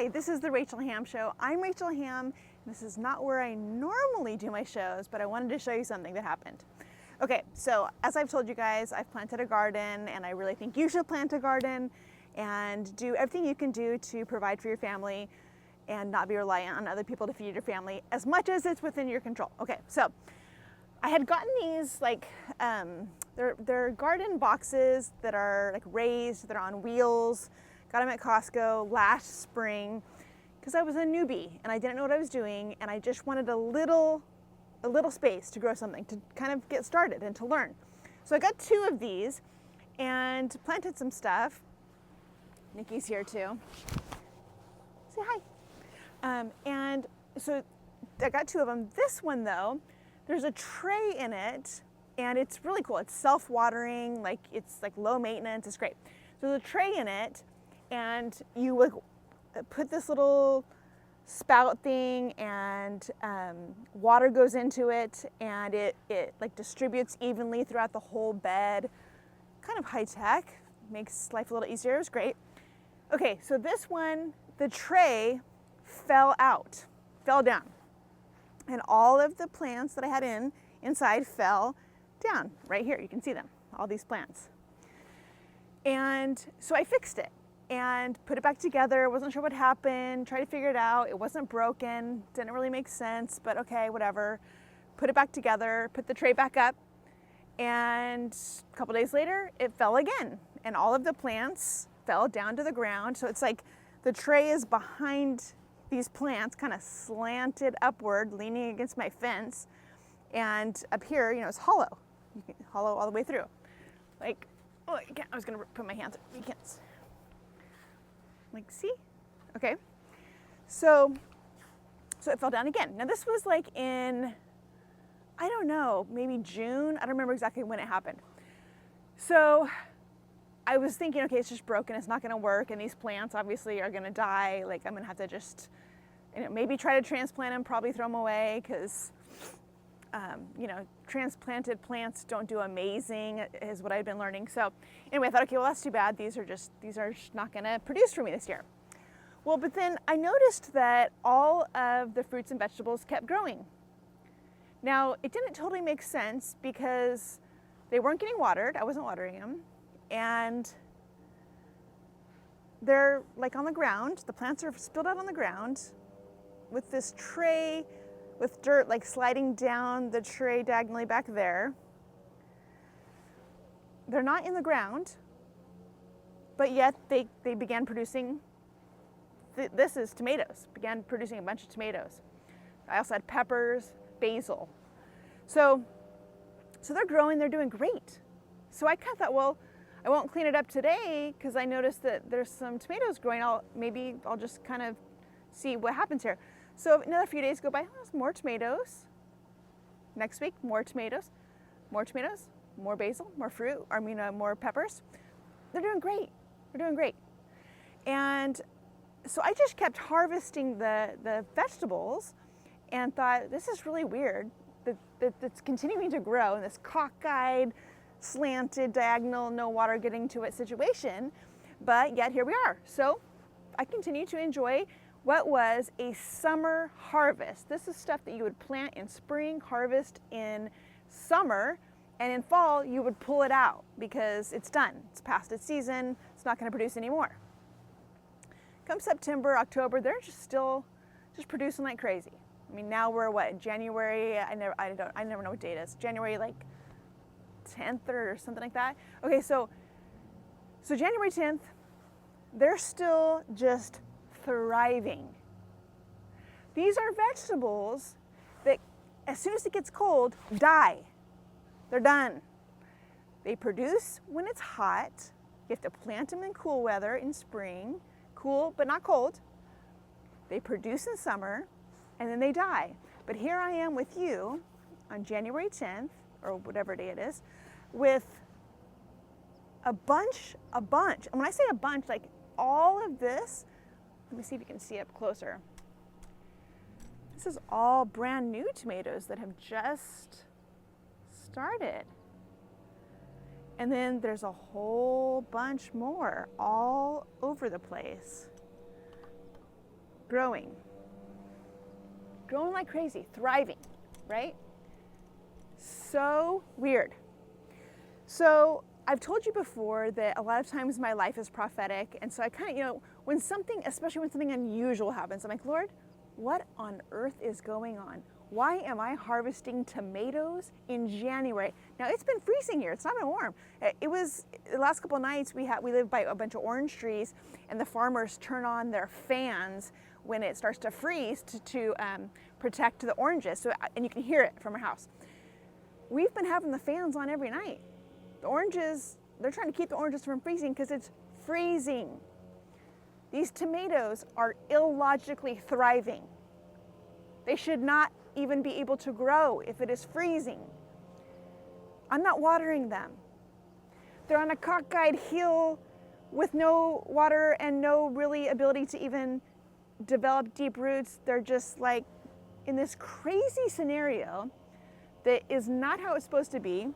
Hi, this is the Rachel Hamm Show. I'm Rachel Hamm. This is not where I normally do my shows, but I wanted to show you something that happened. Okay, so as I've told you guys, I've planted a garden, and I really think you should plant a garden and do everything you can do to provide for your family and not be reliant on other people to feed your family as much as it's within your control. Okay, so I had gotten these they're garden boxes that are like raised, they're on wheels. Got them at Costco last spring because I was a newbie and I didn't know what I was doing, and I just wanted a little space to grow something, to kind of get started and to learn. So I got 2 of these and planted some stuff. Nikki's here too. Say hi. And so I got 2 of them. This one though, there's a tray in it and it's really cool. It's self-watering, it's low maintenance, it's great. So there's a tray in it, and you would put this little spout thing, and water goes into it, and it distributes evenly throughout the whole bed. Kind of high tech, makes life a little easier. It was great. Okay, so this one, the tray fell down, and all of the plants that I had inside fell down. Right here, you can see them, all these plants. And so I fixed it and put it back together. Wasn't sure what happened, tried to figure it out. It wasn't broken, didn't really make sense, but okay, whatever. Put it back together, put the tray back up, and a couple days later, it fell again. And all of the plants fell down to the ground. So it's like the tray is behind these plants, kind of slanted upward, leaning against my fence. And up here, it's hollow. You can hollow all the way through. I was gonna put my hands up, you can't. See? Okay. So it fell down again. Now this was in, I don't know, maybe June. I don't remember exactly when it happened. So I was thinking, okay, it's just broken, it's not gonna work, and these plants obviously are gonna die. I'm gonna have to just, maybe try to transplant them, probably throw them away, because transplanted plants don't do amazing, is what I've been learning. So anyway, I thought, okay, well, that's too bad. These are just not going to produce for me this year. Well, but then I noticed that all of the fruits and vegetables kept growing. Now, it didn't totally make sense because they weren't getting watered. I wasn't watering them. And they're on the ground. The plants are spilled out on the ground with this tray with dirt sliding down the tray diagonally back there. They're not in the ground, but yet they began producing, this is tomatoes, began producing a bunch of tomatoes. I also had peppers, basil. So they're growing, they're doing great. So I kind of thought, well, I won't clean it up today because I noticed that there's some tomatoes growing. Maybe I'll just kind of see what happens here. So another few days go by, there's more tomatoes. Next week, more tomatoes, more basil, more fruit, more peppers. They're doing great. They're doing great. And so I just kept harvesting the vegetables and thought, this is really weird that it's continuing to grow in this cockeyed, slanted, diagonal, no water getting to it situation, but yet here we are. So I continue to enjoy what was a summer harvest. This is stuff that you would plant in spring, harvest in summer, and in fall you would pull it out because it's done. It's past its season. It's not going to produce anymore. Come September, October, they're still producing like crazy. Now we're what, January? I never know what date it is. January 10th or something like that. Okay, so January 10th, they're still just thriving. These are vegetables that as soon as it gets cold, die. They're done. They produce when it's hot. You have to plant them in cool weather in spring, cool but not cold. They produce in summer, and then they die. But here I am with you on January 10th, or whatever day it is, with a bunch. And when I say a bunch, all of this, let me see if you can see up closer. This is all brand new tomatoes that have just started. And then there's a whole. a whole bunch more all over the place. growing like crazy, thriving, right? So weird. So I've told you before that a lot of times my life is prophetic, and so I kind of, when something, especially when something unusual happens, I'm like, Lord, what on earth is going on? Why am I harvesting tomatoes in January? Now, it's been freezing here. It's not been warm. It was, the last couple of nights, we live by a bunch of orange trees, and the farmers turn on their fans when it starts to freeze to protect the oranges. So, and you can hear it from our house. We've been having the fans on every night. The oranges, they're trying to keep the oranges from freezing because it's freezing. These tomatoes are illogically thriving. They should not even be able to grow if it is freezing. I'm not watering them. They're on a cockeyed hill with no water and no really ability to even develop deep roots. They're just like in this crazy scenario that is not how it's supposed to be,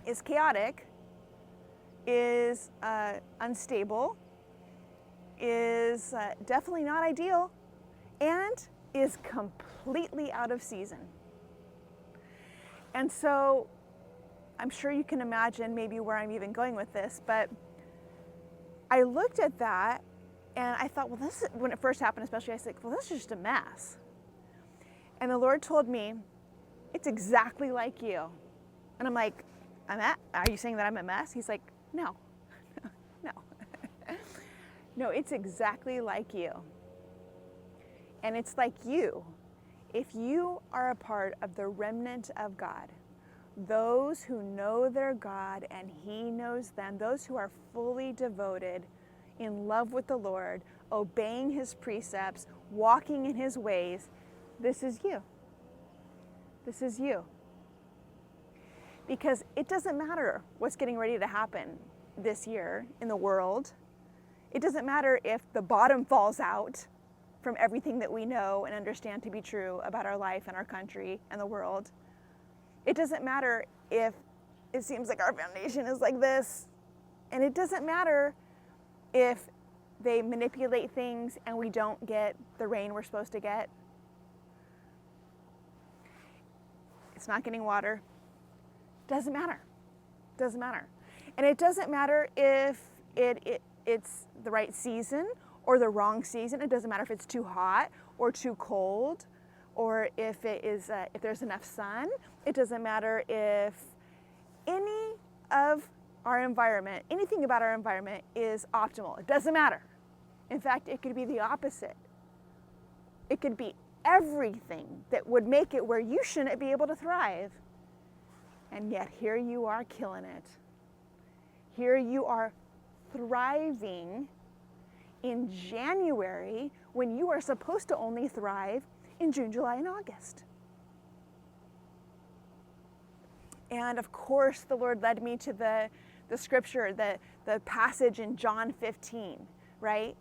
is chaotic, is unstable, is definitely not ideal, and is completely out of season. And so I'm sure you can imagine maybe where I'm even going with this, but I looked at that and I thought, well, this is, when it first happened especially, I said, well, this is just a mess. And the Lord told me, it's exactly like you. And I'm like, are you saying that I'm a mess? He's like, no, no. No, it's exactly like you. And it's like you. If you are a part of the remnant of God, those who know their God and He knows them, those who are fully devoted, in love with the Lord, obeying His precepts, walking in His ways, this is you. This is you. Because it doesn't matter what's getting ready to happen this year in the world. It doesn't matter if the bottom falls out from everything that we know and understand to be true about our life and our country and the world. It doesn't matter if it seems like our foundation is like this. And it doesn't matter if they manipulate things and we don't get the rain we're supposed to get. It's not getting water. Doesn't matter. Doesn't matter. And it doesn't matter if it's the right season or the wrong season. It doesn't matter if it's too hot or too cold, or if if there's enough sun. It doesn't matter if any of our environment, anything about our environment is optimal. It doesn't matter. In fact, it could be the opposite. It could be everything that would make it where you shouldn't be able to thrive. And yet here you are killing it. Here you are thriving in January when you are supposed to only thrive in June, July, and August. And of course, the Lord led me to the scripture, the passage in John 15, right?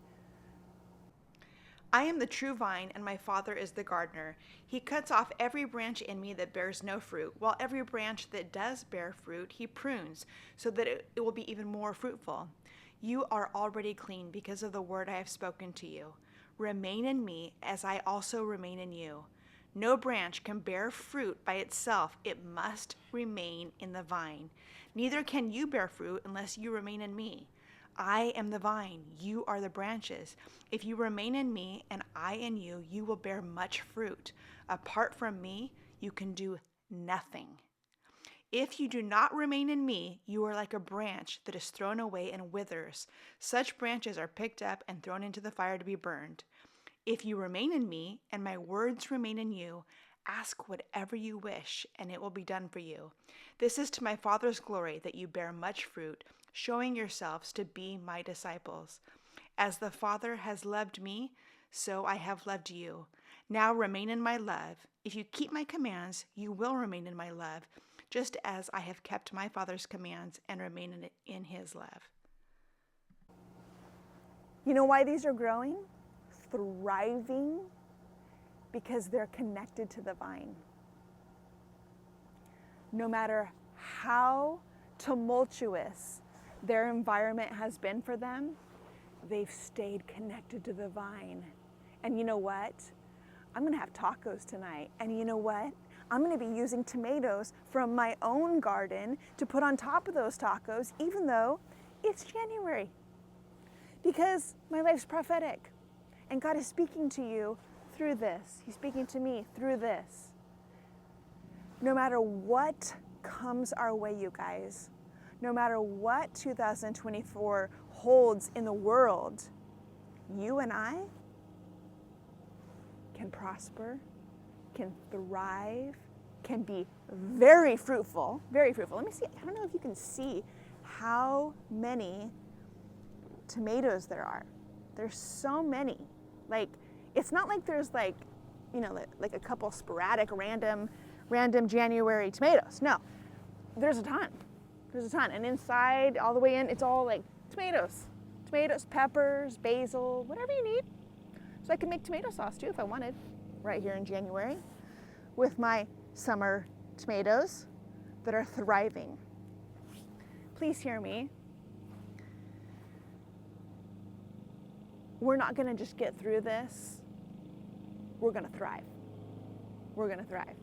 I am the true vine, and my Father is the gardener. He cuts off every branch in me that bears no fruit, while every branch that does bear fruit, He prunes, so that it will be even more fruitful. You are already clean because of the word I have spoken to you. Remain in me, as I also remain in you. No branch can bear fruit by itself. It must remain in the vine. Neither can you bear fruit unless you remain in me. I am the vine, you are the branches. If you remain in me and I in you, you will bear much fruit. Apart from me, you can do nothing. If you do not remain in me, you are like a branch that is thrown away and withers. Such branches are picked up and thrown into the fire to be burned. If you remain in me and my words remain in you, ask whatever you wish and it will be done for you. This is to my Father's glory that you bear much fruit, showing yourselves to be my disciples. As the Father has loved me, so I have loved you. Now remain in my love. If you keep my commands, you will remain in my love, just as I have kept my Father's commands and remain in His love. You know why these are growing? Thriving, because they're connected to the vine. No matter how tumultuous their environment has been for them, they've stayed connected to the vine. And you know what? I'm gonna have tacos tonight. And you know what? I'm gonna be using tomatoes from my own garden to put on top of those tacos, even though it's January. Because my life's prophetic. And God is speaking to you through this. He's speaking to me through this. No matter what comes our way, you guys, no matter what 2024 holds in the world, you and I can prosper, can thrive, can be very fruitful, very fruitful. Let me see, I don't know if you can see how many tomatoes there are. There's so many. Like, it's not like there's like, you know, like a couple sporadic random January tomatoes. No, there's a ton. There's a ton. And inside, all the way in, it's all like tomatoes. Tomatoes, peppers, basil, whatever you need. So I can make tomato sauce too if I wanted, right here in January, with my summer tomatoes that are thriving. Please hear me. We're not gonna just get through this. We're gonna thrive. We're gonna thrive.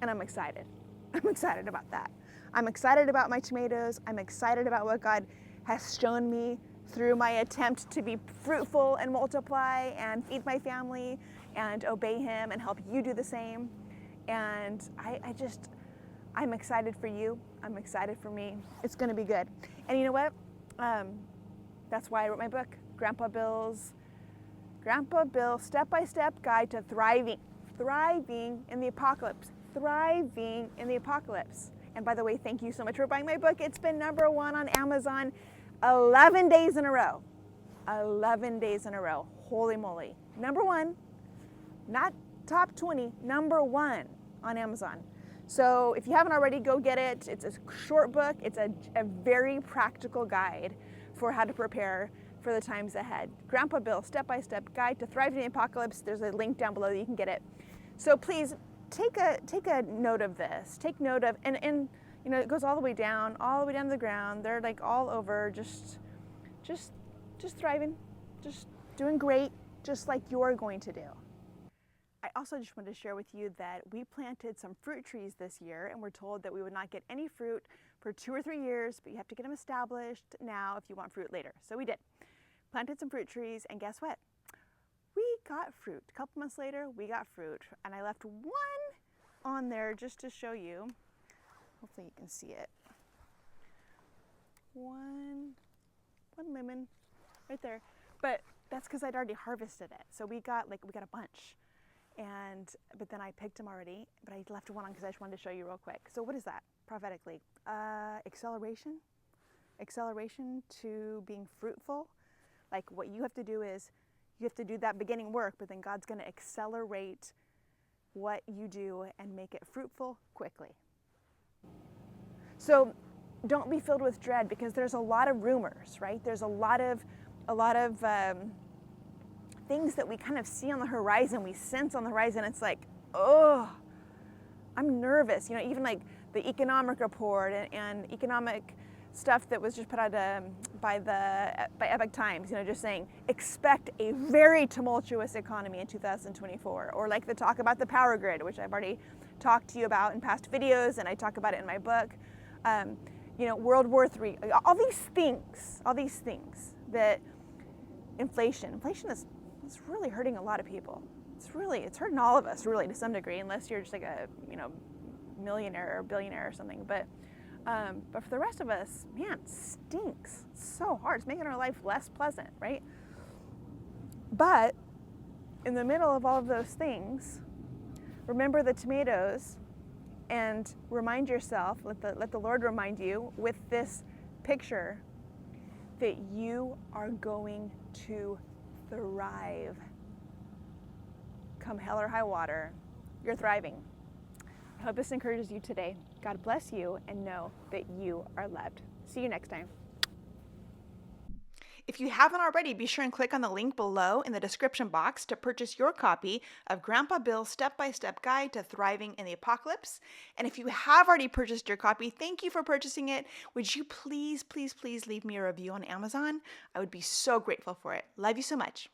And I'm excited. I'm excited about that. I'm excited about my tomatoes. I'm excited about what God has shown me through my attempt to be fruitful and multiply and feed my family and obey Him and help you do the same. And I'm excited for you. I'm excited for me. It's gonna be good. And you know what? That's why I wrote my book, Grandpa Bill's Step-by-Step Guide to Thriving in the Apocalypse. Thriving in the Apocalypse. And by the way, thank you so much for buying my book. It's been #1 on Amazon 11 days in a row. 11 days in a row. Holy moly. #1, not top 20, #1 on Amazon. So if you haven't already, go get it. It's a short book. It's a very practical guide for how to prepare for the times ahead. Grandpa Bill, Step-by-Step Guide to Thriving in the Apocalypse. There's a link down below that you can get it. So please take a note of this. Take note of, and you know, it goes all the way down to the ground. They're like all over, just thriving, just doing great, just like you're going to do. I also just wanted to share with you that we planted some fruit trees this year, and we're told that we would not get any fruit for 2 or 3 years, but you have to get them established now if you want fruit later. So we did. Planted some fruit trees, and guess what? We got fruit. A couple months later, we got fruit, and I left one on there just to show you. Hopefully you can see it. One lemon right there, but that's because I'd already harvested it. So we got a bunch, but then I picked them already. But I left one on because I just wanted to show you real quick. So what is that prophetically? Acceleration to being fruitful. Like, what you have to do is you have to do that beginning work, but then God's going to accelerate what you do and make it fruitful quickly. So don't be filled with dread, because there's a lot of rumors, right? There's a lot of things that we kind of see on the horizon, we sense on the horizon. It's like, oh, I'm nervous. You know, even like the economic report and economic stuff that was just put out by Epoch Times, you know, just saying expect a very tumultuous economy in 2024, or like the talk about the power grid, which I've already talked to you about in past videos, and I talk about it in my book. You know, World War III, all these things that inflation is really hurting a lot of people. It's hurting all of us really to some degree, unless you're just like a, you know, millionaire or billionaire or something. But for the rest of us, man, it stinks. It's so hard. It's making our life less pleasant, right? But in the middle of all of those things, remember the tomatoes and remind yourself, let the Lord remind you with this picture that you are going to thrive. Come hell or high water, you're thriving. I hope this encourages you today. God bless you, and know that you are loved. See you next time. If you haven't already, be sure and click on the link below in the description box to purchase your copy of Grandpa Bill's Step-by-Step Guide to Thriving in the Apocalypse. And if you have already purchased your copy, thank you for purchasing it. Would you please leave me a review on Amazon? I would be so grateful for it. Love you so much.